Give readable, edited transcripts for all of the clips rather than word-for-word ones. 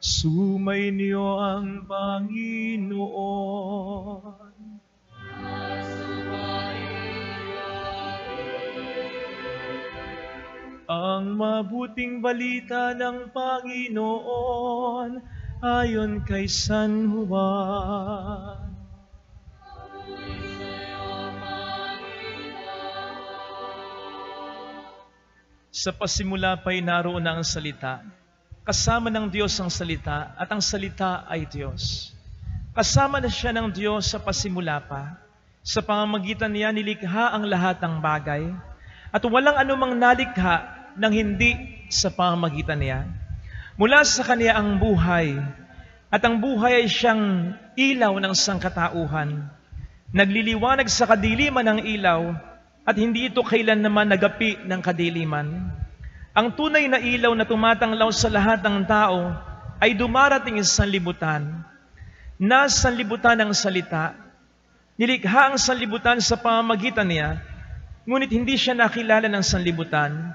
Sumainyo ang Panginoon. Ang mabuting balita ng Panginoon ayon kay San Juan. Sa pasimula pa'y naroon na ang salita. Kasama ng Diyos ang salita at ang salita ay Diyos. Kasama na siya ng Diyos sa pasimula pa. Sa pamamagitan niya nilikha ang lahat ng bagay at walang anumang nalikha nang hindi sa pamamagitan niya. Mula sa Kanya ang buhay at ang buhay ay siyang ilaw ng sangkatauhan. Nagliliwanag sa kadiliman ng ilaw at hindi ito kailan naman nagapi ng kadiliman. Ang tunay na ilaw na tumatanglaw sa lahat ng tao ay dumarating sa sanlibutan. Nasa sanlibutan ang salita. Nilikha ang sanlibutan sa pamamagitan niya, ngunit hindi siya nakilala ng sanlibutan.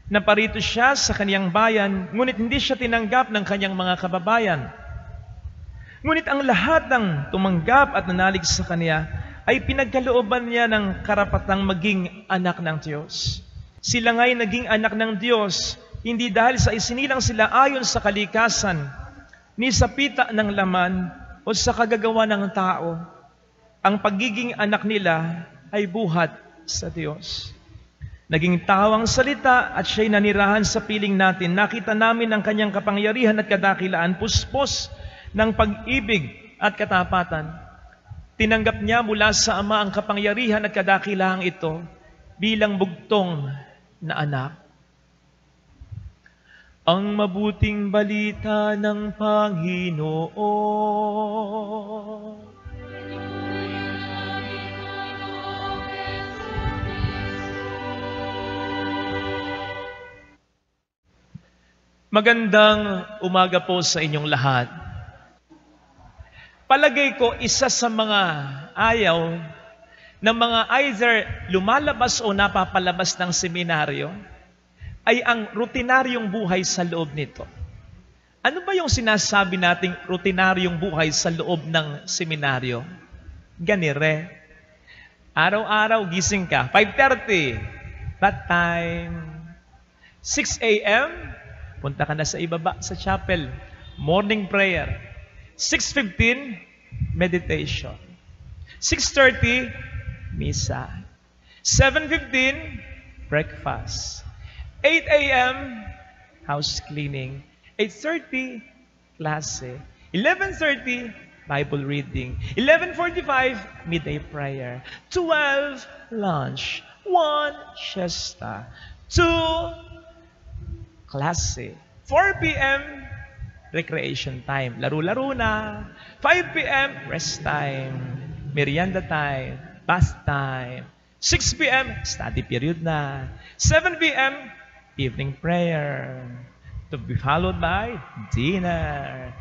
Naparito siya sa kaniyang bayan, ngunit hindi siya tinanggap ng kaniyang mga kababayan. Ngunit ang lahat ng tumanggap at nanalig sa kaniya ay pinagkalooban niya ng karapatang maging anak ng Diyos. Sila nga'y naging anak ng Diyos, hindi dahil sa isinilang sila ayon sa kalikasan, ni sa pita ng laman o sa kagagawa ng tao. Ang pagiging anak nila ay buhat sa Diyos. Naging tao ang salita at siya'y nanirahan sa piling natin. Nakita namin ang kanyang kapangyarihan at kadakilaan, puspos ng pag-ibig at katapatan. Tinanggap niya mula sa Ama ang kapangyarihan at kadakilaang ito bilang bugtong na anak. Ang mabuting balita ng Panginoon. Magandang umaga po sa inyong lahat. Palagay ko isa sa mga ayaw ng mga either lumalabas o napapalabas ng seminaryo ay ang rutinaryong buhay sa loob nito. Ano ba yung sinasabi nating rutinaryong buhay sa loob ng seminaryo? Ganire. Araw-araw gising ka, 5:30, that time. 6 a.m., punta ka na sa ibaba sa chapel, morning prayer. 6:15, meditation. 6:30, misa. 7:15, breakfast. 8 a.m., house cleaning. 8:30, klase. 11:30, Bible reading. 11:45, midday prayer. 12, lunch. 1, siesta. 2, klase. 4 p.m., recreation time. Laro-laro na. 5 p.m., rest time. Merienda time. Bath time. 6 p.m., study period na. 7 p.m., evening prayer. To be followed by dinner.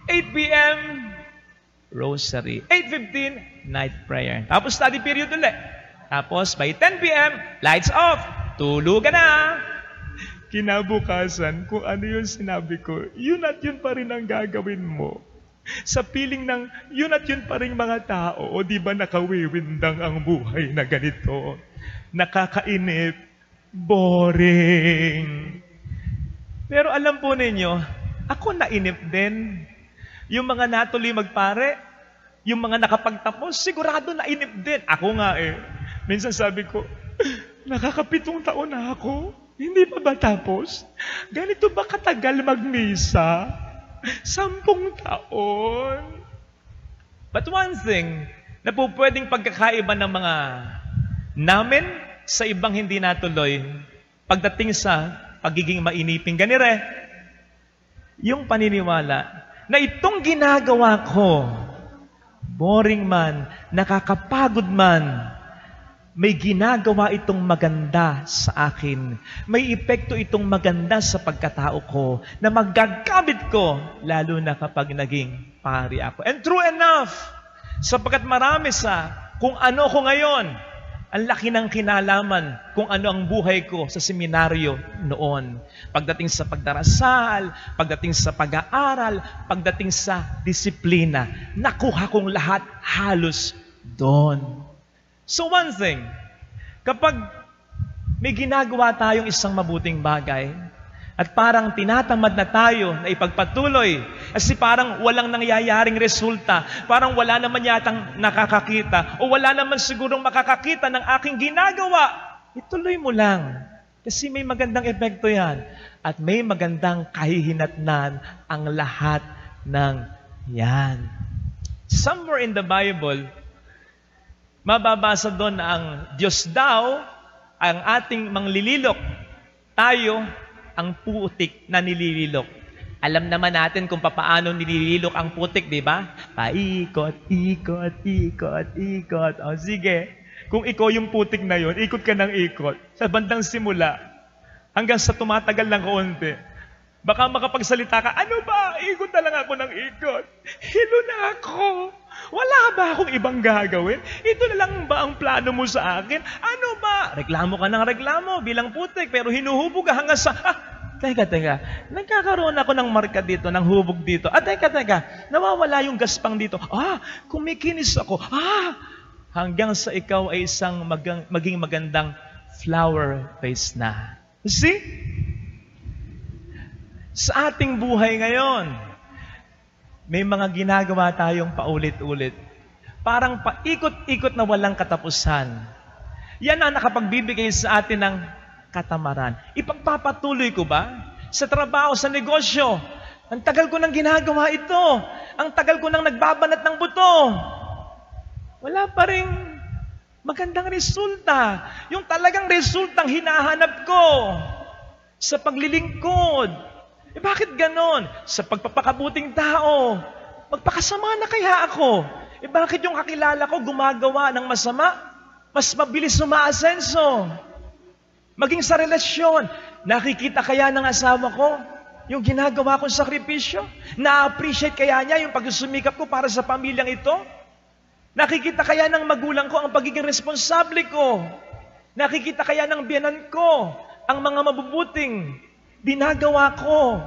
8 p.m., rosary. 8:15, night prayer. Tapos study period ulit. Tapos by 10 p.m., lights off. Tulugan na. Kinabukasan, kung ano yung sinabi ko, yun at yun pa rin ang gagawin mo. Sa piling ng yun at yun pa rin mga tao, o di ba nakawiwindang ang buhay na ganito? Nakakainip, boring. Pero alam po ninyo, ako nainip din. Yung mga natuloy magpare, yung mga nakapagtapos, sigurado nainip din. Ako nga minsan sabi ko, nakaka-7 taon na ako. Hindi pa ba tapos? Ganito ba katagal magmisa? 10 taon. But one thing na po pwedeng pagkakaiba ng mga namin sa ibang hindi natuloy, pagdating sa pagiging mainiping ganire, yung paniniwala na itong ginagawa ko, boring man, nakakapagod man, may ginagawa itong maganda sa akin. May epekto itong maganda sa pagkatao ko na magagamit ko lalo na kapag naging pari ako. And true enough, sapagkat marami sa kung ano ko ngayon, Ang laki ng kinalaman kung ano ang buhay ko sa seminaryo noon. Pagdating sa pagdarasal, pagdating sa pag-aaral, pagdating sa disiplina. Nakuha kong lahat halos doon. So one thing, kapag may ginagawa tayong isang mabuting bagay, at parang tinatamad na tayo na ipagpatuloy kasi parang walang nangyayaring resulta, parang wala naman yatang nakakakita o wala naman sigurong makakakita ng aking ginagawa, ituloy mo lang. Kasi may magandang epekto yan at may magandang kahihinatnan ang lahat ng yan. Somewhere in the Bible, mababasa doon na ang Diyos daw ang ating manglililok. Tayo ang putik na nilililok. Alam naman natin kung paano nilililok ang putik, di ba? Paikot, ikot, ikot, ikot. O sige, kung ikaw yung putik na yon, ikot ka ng ikot. Sa bandang simula, hanggang sa tumatagal ng kaunti. Baka makapagsalita ka, ano ba? Ikot na lang ako ng ikot. Hilo na ako. Wala ba akong ibang gagawin? Ito na lang ba ang plano mo sa akin? Ano ba? Reklamo ka ng reklamo bilang putik, pero hinuhubog ka hanggang sa, teka, nagkakaroon ako ng marka dito, ng hubog dito. Teka, nawawala yung gaspang dito. Kumikinis ako. Hanggang sa ikaw ay isang maging magandang flower face na. See? Sa ating buhay ngayon, may mga ginagawa tayong paulit-ulit. Parang paikot-ikot na walang katapusan. Yan ang nakapagbibigay sa atin ng katamaran. Ipagpapatuloy ko ba? Sa trabaho, sa negosyo. Ang tagal ko nang ginagawa ito. Ang tagal ko nang nagbabanat ng buto. Wala pa rin magandang resulta. Yung talagang resultang hinahanap ko sa paglilingkod. Bakit ganon? Sa pagpapakabuting tao, magpakasama na kaya ako? Bakit yung kakilala ko gumagawa ng masama? Mas mabilis umaasenso. Maging sa relasyon, nakikita kaya ng asawa ko yung ginagawa kong sakripisyo? Na-appreciate kaya niya yung pagsusumikap ko para sa pamilyang ito? Nakikita kaya ng magulang ko ang pagiging responsable ko? Nakikita kaya ng biyanan ko ang mga mabubuting ginagawa ko?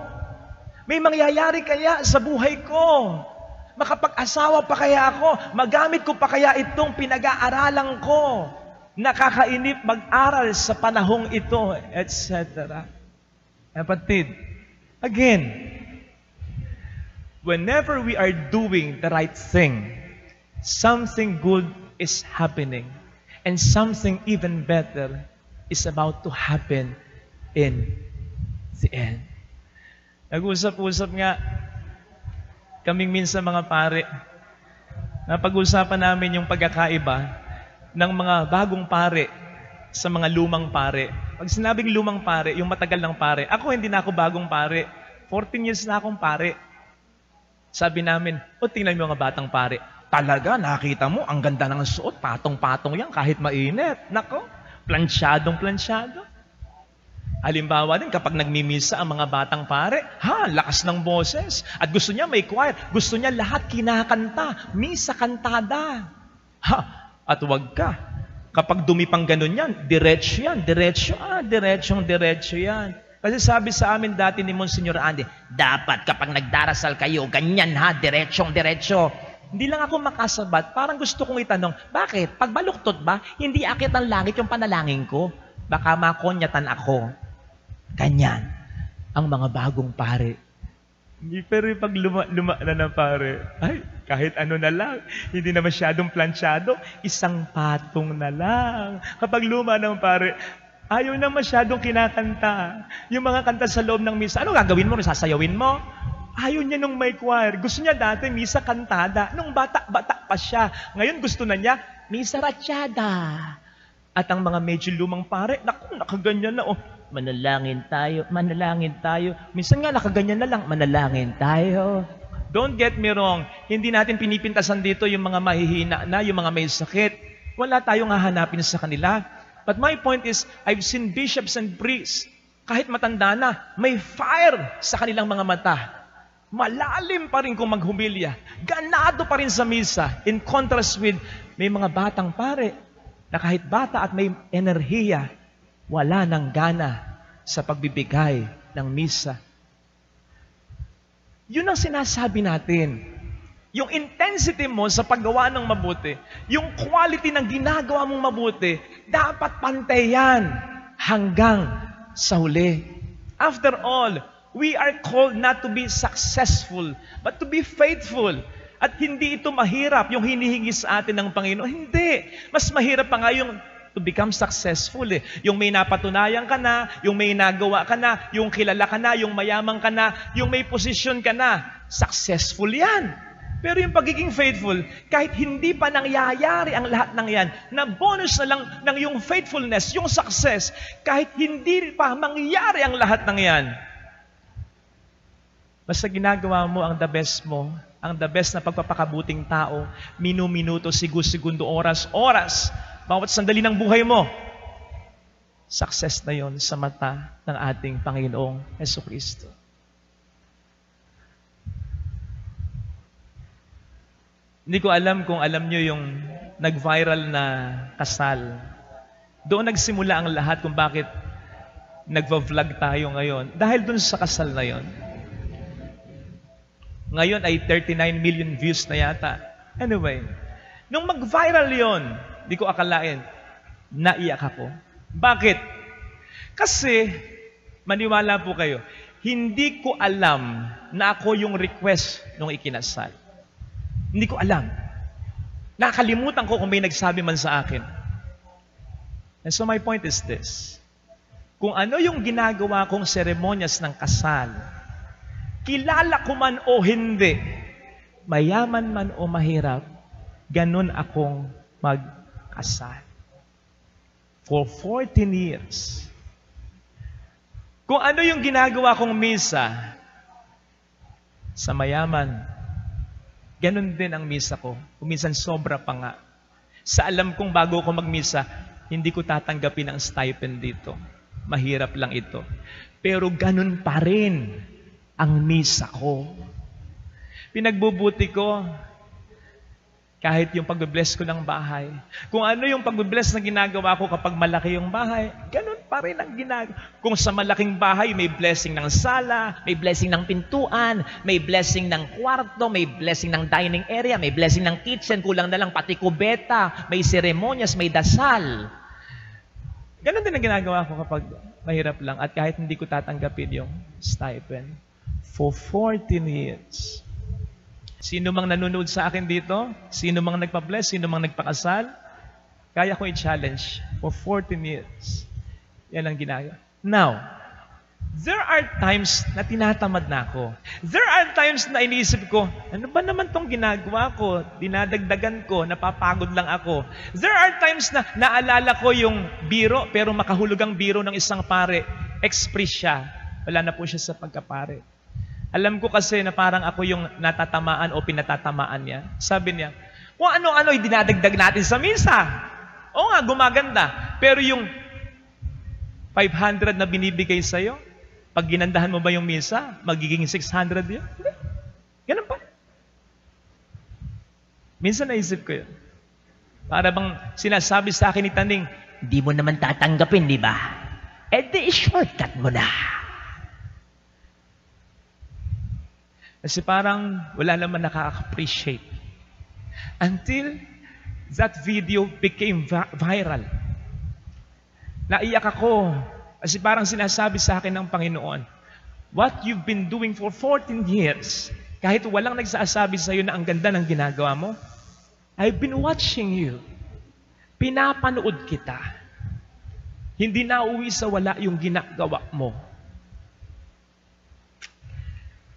May mangyayari kaya sa buhay ko? Makapag-asawa pa kaya ako? Magamit ko pa kaya itong pinag-aaralan ko? Nakakainip mag-aral sa panahong ito, etc. Kapatid, again, whenever we are doing the right thing, something good is happening, and something even better is about to happen in the end. Nag-usap-usap nga kaming minsan mga pare, napag-usapan namin yung pagkakaiba ng mga bagong pare sa mga lumang pare. Pag sinabing lumang pare, yung matagal ng pare, ako hindi na ako bagong pare. 14 years na akong pare. Sabi namin, tingnan mo mga batang pare. Talaga, nakita mo, ang ganda ng suot, patong-patong yan kahit mainit. Nako, plansyadong-plansyado. Halimbawa din, kapag nagmimisa ang mga batang pare, lakas ng boses. At gusto niya may choir. Gusto niya lahat kinakanta. Misa kantada. At wag ka. Kapag dumipang ganun yan, diretso yan. Diretso yan. Kasi sabi sa amin dati ni Monsignor Andy, dapat kapag nagdarasal kayo, ganyan diretso. Hindi lang ako makasabat. Parang gusto kong itanong, bakit? Pag baluktot ba, hindi akit ang langit yung panalangin ko? Baka makonyatan ako. Ganyan ang mga bagong pare. Pero pag luma na ng pare, kahit ano na lang, hindi na masyadong plansyado, isang patong na lang. Kapag luma ng pare, ayaw na masyadong kinakanta. Yung mga kanta sa loob ng misa, ano gagawin mo? Sasayawin mo? Ayaw niya nung may choir. Gusto niya dati misa kantada. Nung bata-bata pa siya. Ngayon gusto na niya misa ratsyada. At ang mga medyo lumang pare, nakaganyan na. Manalangin tayo. Minsan nga nakaganyan na lang, manalangin tayo. Don't get me wrong, hindi natin pinipintasan dito yung mga mahihina na, yung mga may sakit. Wala tayong hahanapin sa kanila. But my point is, I've seen bishops and priests, kahit matanda na, may fire sa kanilang mga mata. Malalim pa rin kung maghumilya. Ganado pa rin sa misa. In contrast with, may mga batang pare, na kahit bata at may enerhiya, wala nang gana sa pagbibigay ng misa. Yun ang sinasabi natin. Yung intensity mo sa paggawa ng mabuti, yung quality ng ginagawa mong mabuti, dapat pantay yan hanggang sa huli. After all, we are called not to be successful, but to be faithful. At hindi ito mahirap, yung hinihingi sa atin ng Panginoon. Hindi. Mas mahirap pa nga yung to become successful eh. Yung may napatunayan ka na, yung may nagawa ka na, yung kilala ka na, yung mayaman ka na, yung may posisyon ka na. Successful yan. Pero yung pagiging faithful, kahit hindi pa nangyayari ang lahat ng yan, na bonus na lang ng yung faithfulness, yung success, kahit hindi pa mangyayari ang lahat ng yan, basta ginagawa mo ang the best mo, ang the best na pagpapakabuting tao, minu-minuto, segundo, oras, bawat sandali ng buhay mo, success na yon sa mata ng ating Panginoong Jesucristo. Hindi ko alam kung alam nyo yung nag-viral na kasal. Doon nagsimula ang lahat kung bakit nagva-vlog tayo ngayon. Dahil doon sa kasal na yon. Ngayon ay 39 million views na yata. Anyway, nung mag-viral yon, di ko akalain, naiyak ako. Bakit? Kasi, maniwala po kayo, hindi ko alam na ako yung request nung ikinasal. Hindi ko alam. Nakalimutan ko kung may nagsabi man sa akin. And so my point is this. Kung ano yung ginagawa kong seremonyas ng kasal, kilala ko man o hindi, mayaman man o mahirap, ganun akong magkasal. For 14 years. Kung ano yung ginagawa kong misa, sa mayaman, ganun din ang misa ko. Kuminsan sobra pa nga. Sa alam kong bago ko magmisa, hindi ko tatanggapin ang stipend dito. Mahirap lang ito. Pero ganun pa rin ang misa ko. Pinagbubuti ko kahit yung pag-bless ko ng bahay. Kung ano yung pag-bless na ginagawa ko kapag malaki yung bahay, ganun pa rin ang ginagawa. Kung sa malaking bahay, may blessing ng sala, may blessing ng pintuan, may blessing ng kwarto, may blessing ng dining area, may blessing ng kitchen, kulang na lang pati kubeta, may seremonyas, may dasal. Ganun din ang ginagawa ko kapag mahirap lang at kahit hindi ko tatanggapin yung stipend. For 14 years. Sino mang nanonood sa akin dito, sino mang nagpa-bless, sino mang nagpakasal, kaya ko i-challenge for 14 years. Yan ang ginagawa. Now, there are times na tinatamad na ako. There are times na iniisip ko, ano ba naman tong ginagawa ko? Dinadagdagan ko, napapagod lang ako. There are times na naalala ko yung biro, pero makahulog ang biro ng isang pare. Express siya. Wala na po siya sa pagkapare. Alam ko kasi na parang ako yung natatamaan o pinatatamaan niya. Sabi niya, kung ano-ano dinadagdag natin sa misa. Oo nga, gumaganda. Pero yung 500 na binibigay sa'yo, pag ginandahan mo ba yung misa, magiging 600 yun? Hindi. Ganun pa. Minsan naisip ko yun. Para bang sinasabi sa akin ni Taning, di mo naman tatanggapin, di ba? Eh di, shortcut mo na. Kasi parang wala naman nakaka-appreciate. Until that video became viral. Naiyak ako. Kasi parang sinasabi sa akin ng Panginoon, what you've been doing for 14 years, kahit walang nagsasabi sa iyo na ang ganda ng ginagawa mo, I've been watching you. Pinapanood kita. Hindi nauwi sa wala yung ginagawa mo.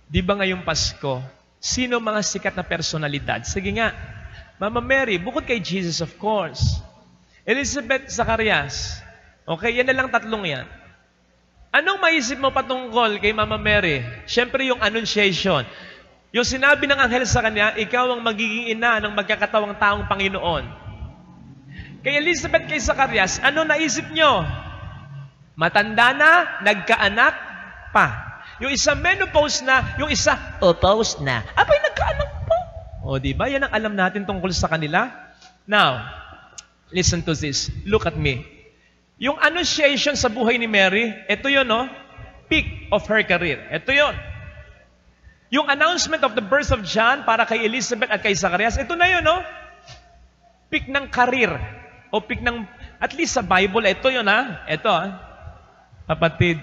Di ba ngayong Pasko, sino mga sikat na personalidad? Sige nga, Mama Mary, bukod kay Jesus of course. Elizabeth Zacarias. Okay, yan na lang tatlong yan. Anong maisip mo patungkol kay Mama Mary? Siyempre yung annunciation. Yung sinabi ng anghel sa kanya, ikaw ang magiging ina ng magkakatawang taong Panginoon. Kay Elizabeth, kay Zacarias, ano naisip nyo? Matanda na, nagkaanak pa. Yung isa menopause na, yung isa opause na. Abay, nagkaanak pa. O, diba? Yan ang alam natin tungkol sa kanila. Now, Listen to this. Look at me. Yung annunciation sa buhay ni Mary, ito yun, no? Peak of her career. Ito yun. Yung announcement of the birth of John para kay Elizabeth at kay Zacarias, ito na yun, no? Peak ng career. O peak ng, at least sa Bible, ito yun, ha? Ito, ha? Kapatid,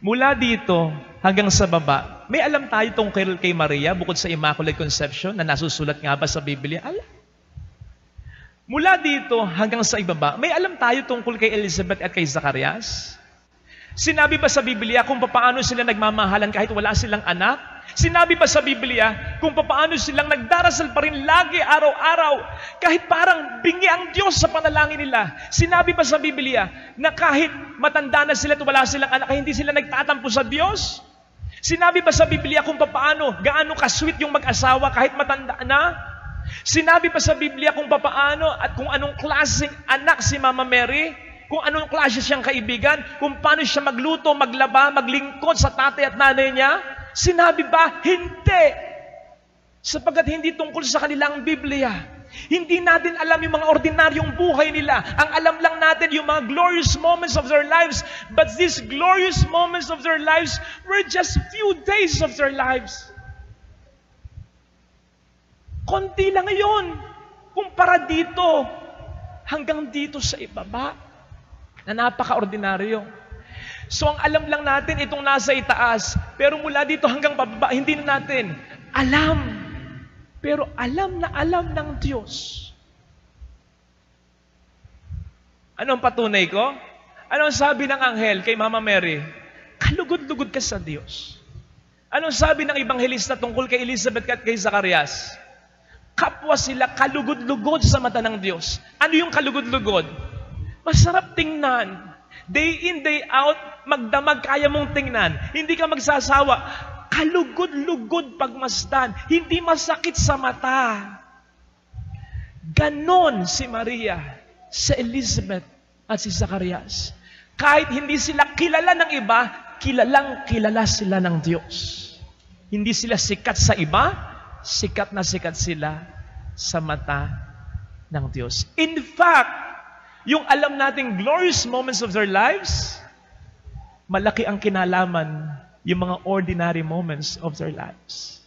mula dito hanggang sa baba, may alam tayo tungkol kay Maria bukod sa Immaculate Conception na nasusulat nga ba sa Biblia? Alam. Mula dito hanggang sa ibaba, may alam tayo tungkol kay Elizabeth at kay Zacarias? Sinabi ba sa Biblia kung paano sila nagmamahalan kahit wala silang anak? Sinabi ba sa Biblia kung paano silang nagdarasal pa rin lagi araw-araw kahit parang bingi ang Diyos sa panalangin nila? Sinabi ba sa Biblia na kahit matanda na sila at wala silang anak, hindi sila nagtatampo sa Diyos? Sinabi ba sa Biblia kung gaano ka-sweet yung mag-asawa kahit matanda na? Sinabi ba sa Biblia kung paano at kung anong klaseng anak si Mama Mary? Kung anong klase siyang kaibigan? Kung paano siya magluto, maglaba, maglingkod sa tatay at nanay niya? Sinabi ba? Hindi. Sapagkat hindi tungkol sa kanilang Biblia. Hindi natin alam yung mga ordinaryong buhay nila. Ang alam lang natin yung mga glorious moments of their lives. But these glorious moments of their lives were just few days of their lives. Konti lang yun. Kumpara dito, hanggang dito sa ibaba, na napaka-ordinaryo. So ang alam lang natin itong nasa itaas, pero mula dito hanggang pababa, hindi na natin alam. Pero alam na alam ng Diyos. Anong patunay ko? Anong sabi ng anghel kay Mama Mary? Kalugod-lugod ka sa Diyos. Anong sabi ng ebanghelista tungkol kay Elizabeth at kay Zacarias? Kapwa sila kalugod-lugod sa mata ng Diyos. Ano yung kalugod-lugod? Masarap tingnan. Day in, day out, magdamag kaya mong tingnan. Hindi ka magsasawa. Kalugod-lugod pagmasdan. Hindi masakit sa mata. Ganon si Maria sa Elizabeth at si Zacarias. Kahit hindi sila kilala ng iba, kilalang kilala sila ng Diyos. Hindi sila sikat sa iba, sikat na sikat sila sa mata ng Diyos. In fact, yung alam nating glorious moments of their lives, malaki ang kinalaman yung mga ordinary moments of their lives.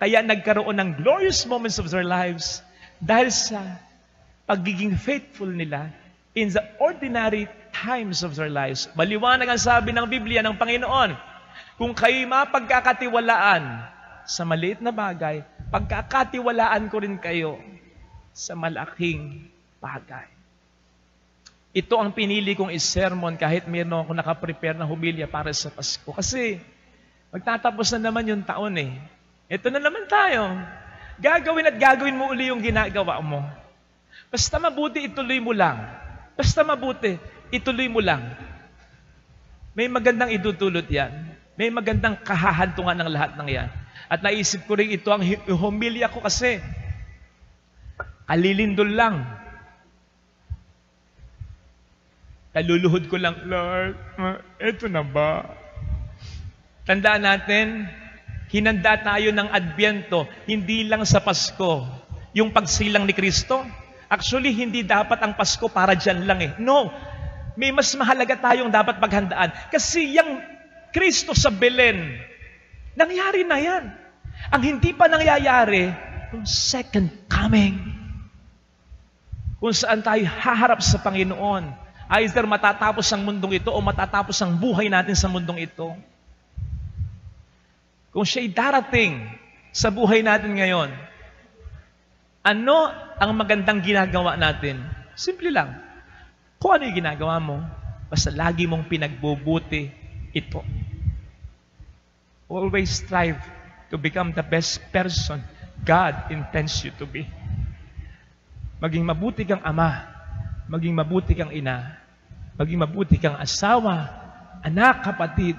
Kaya nagkaroon ng glorious moments of their lives dahil sa pagiging faithful nila in the ordinary times of their lives. Maliwanag ang sabi ng Biblia ng Panginoon, kung kayo'y mapagkakatiwalaan sa maliit na bagay, pagkakatiwalaan ko rin kayo sa malaking bagay. Ito ang pinili kong is-sermon kahit mayroon ako nakaprepare na humilya para sa Pasko. Kasi magtatapos na naman yung taon eh. Ito na naman tayo. Gagawin at gagawin mo uli yung ginagawa mo. Basta mabuti, ituloy mo lang. Basta mabuti, ituloy mo lang. May magandang idudulot yan. May magandang kahahantungan ng lahat ng yan. At naisip ko rin ito ang humilya ko kasi kalilindol lang. Kaluluhod ko lang, Lord, eto na ba? Tandaan natin, hinanda tayo ng Adbyento, hindi lang sa Pasko. Yung pagsilang ni Kristo, actually, hindi dapat ang Pasko para dyan lang eh. No, may mas mahalaga tayong dapat paghandaan. Kasi yung Kristo sa Belen, nangyari na yan. Ang hindi pa nangyayari, yung second coming. Kung saan tayo haharap sa Panginoon, either matatapos ang mundong ito o matatapos ang buhay natin sa mundong ito. Kung siya'y darating sa buhay natin ngayon, ano ang magandang ginagawa natin? Simple lang. Kung ano yung ginagawa mo, basta lagi mong pinagbubuti ito. Always strive to become the best person God intends you to be. Maging mabuti kang ama, maging mabuti kang ina, maging mabuti kang asawa, anak, kapatid,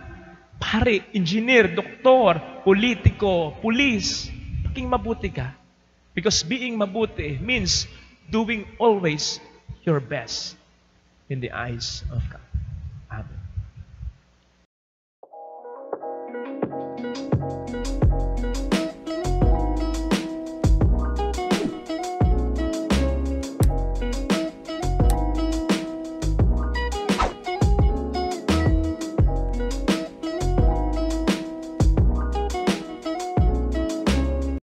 pare, engineer, doktor, politiko, pulis. Maging mabuti ka. Because being mabuti means doing always your best in the eyes of God. Amen.